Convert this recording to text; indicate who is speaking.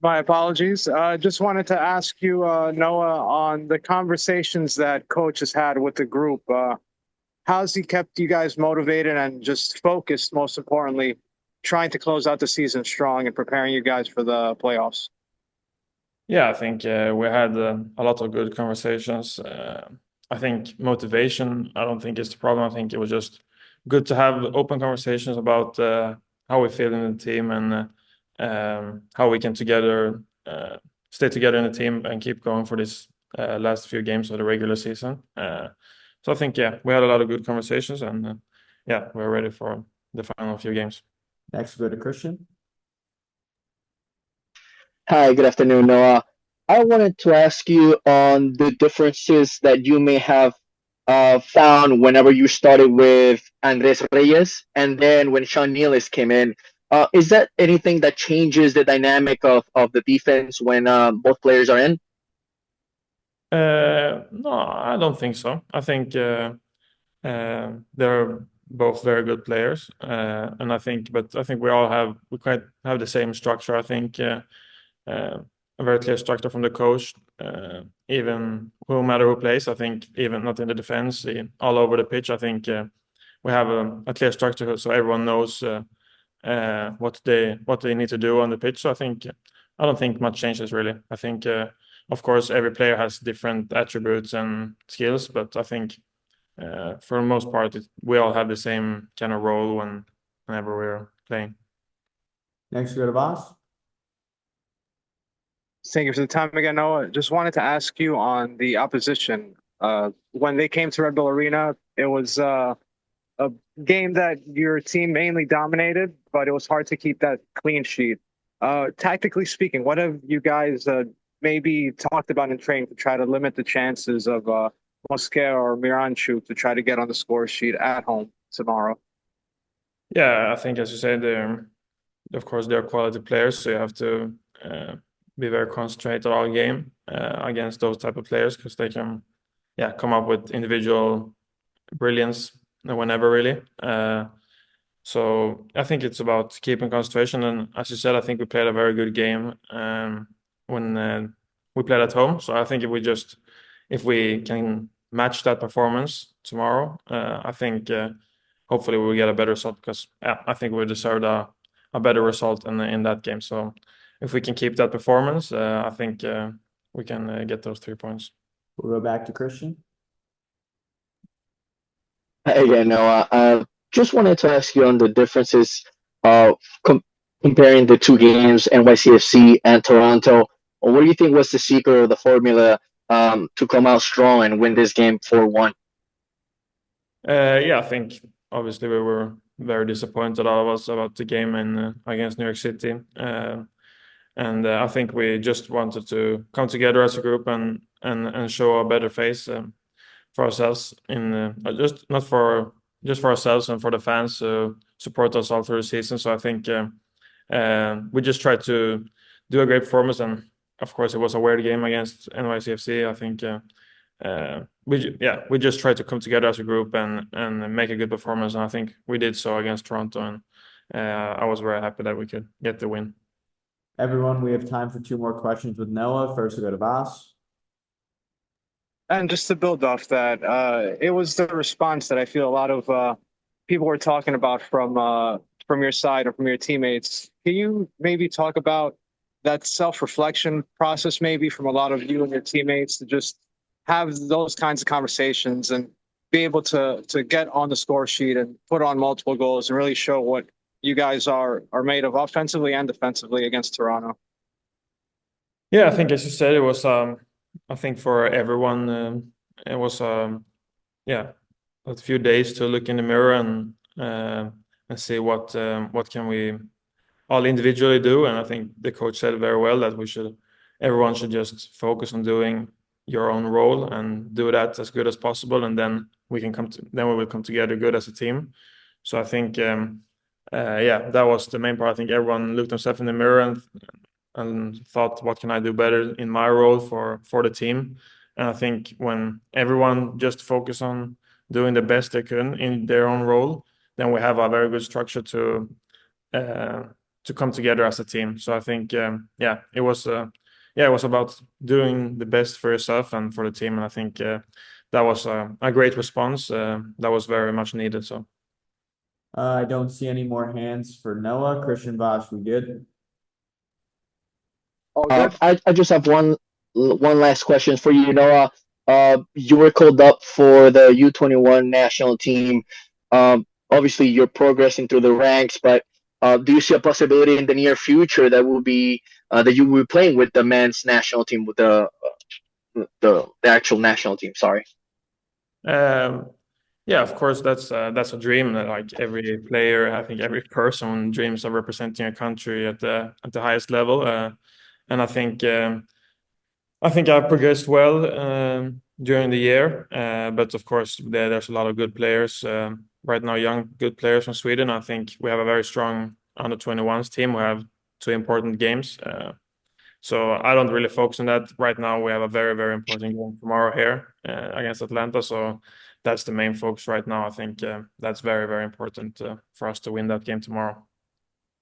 Speaker 1: My apologies. Just wanted to ask you, Noah, on the conversations that coach has had with the group. How's he kept you guys motivated and just focused, most importantly, trying to close out the season strong and preparing you guys for the playoffs?
Speaker 2: Yeah, I think we had a lot of good conversations. I think motivation, I don't think is the problem. I think it was just good to have open conversations about how we feel in the team and how we can together stay together in the team and keep going for this last few games of the regular season. So I think yeah, we had a lot of good conversations and yeah, we're ready for the final few games.
Speaker 3: Next, we go to Christian.
Speaker 4: Hi, good afternoon, Noah. I wanted to ask you on the differences that you may have found whenever you started with Andres Reyes and then when Sean Nealis came in. Is that anything that changes the dynamic of the defense when both players are in?
Speaker 2: No, I don't think so. I think they're both very good players, and I think we quite have the same structure. I think a very clear structure from the coach. Even no matter who plays, I think even not in the defense, all over the pitch. I think we have a clear structure, so everyone knows what they need to do on the pitch. So I don't think much changes really. I think of course every player has different attributes and skills, but I think for the most part, we all have the same kind of role whenever we're playing.
Speaker 3: Next, we go to Voss.
Speaker 1: Thank you for the time again, Noah. Just wanted to ask you on the opposition. When they came to Red Bull Arena, it was a game that your team mainly dominated, but it was hard to keep that clean sheet. Tactically speaking, what have you guys maybe talked about in training to try to limit the chances of Mosquera or Miranchuk to try to get on the score sheet at home tomorrow?
Speaker 2: Yeah, I think as you said, of course they're quality players, so you have to be very concentrated all game against those type of players because they can, yeah, come up with individual brilliance whenever really. So I think it's about keeping concentration, and as you said, I think we played a very good game when we played at home. So I think if we can match that performance tomorrow, I think hopefully we'll get a better result because yeah, I think we deserved a better result in that game. So if we can keep that performance, I think we can get those 3 points.
Speaker 3: We'll go back to Christian.
Speaker 4: Hey again, Noah. Just wanted to ask you on the differences of comparing the two games, NYCFC and Toronto. What do you think was the secret or the formula to come out strong and win this game 4-1?
Speaker 2: Yeah, I think obviously we were very disappointed, all of us, about the game against New York City. And I think we just wanted to come together as a group and show a better face for ourselves just not for just for ourselves and for the fans who support us all through the season. So I think we just tried to do a great performance, and of course it was a weird game against NYCFC. I think we just tried to come together as a group and make a good performance, and I think we did so against Toronto, and I was very happy that we could get the win.
Speaker 3: Everyone, we have time for two more questions with Noah. First, we go to Voss.
Speaker 1: And just to build off that, it was the response that I feel a lot of people were talking about from your side or from your teammates. Can you maybe talk about that self-reflection process, maybe from a lot of you and your teammates, to just have those kinds of conversations and be able to get on the score sheet and put on multiple goals and really show what you guys are made of offensively and defensively against Toronto?
Speaker 2: Yeah, I think as you said, it was I think for everyone it was yeah, a few days to look in the mirror and see what can we all individually do. And I think the coach said very well that everyone should just focus on doing your own role and do that as good as possible, and then then we will come together good as a team. So I think yeah, that was the main part. I think everyone looked themselves in the mirror and thought, what can I do better in my role for the team? And I think when everyone just focus on doing the best they can in their own role, then we have a very good structure to to come together as a team. So I think it was about doing the best for yourself and for the team, and I think that was a great response. That was very much needed. So.
Speaker 3: I don't see any more hands for Noah. Christian Bosch, we good?
Speaker 1: All good.
Speaker 4: I just have one last question for you, Noah. You were called up for the U21 national team. Obviously, you're progressing through the ranks, but do you see a possibility in the near future that you will be playing with the men's national team, with the actual national team? Sorry.
Speaker 2: Yeah, of course, that's a dream that like every player, I think every person dreams of representing a country at the highest level. And I think I progressed well during the year, but of course there's a lot of good players right now, young good players from Sweden. I think we have a very strong under 21s team. We have two important games, so I don't really focus on that right now. We have a very, very important game tomorrow here against Atlanta, so that's the main focus right now. I think that's very, very important for us to win that game tomorrow.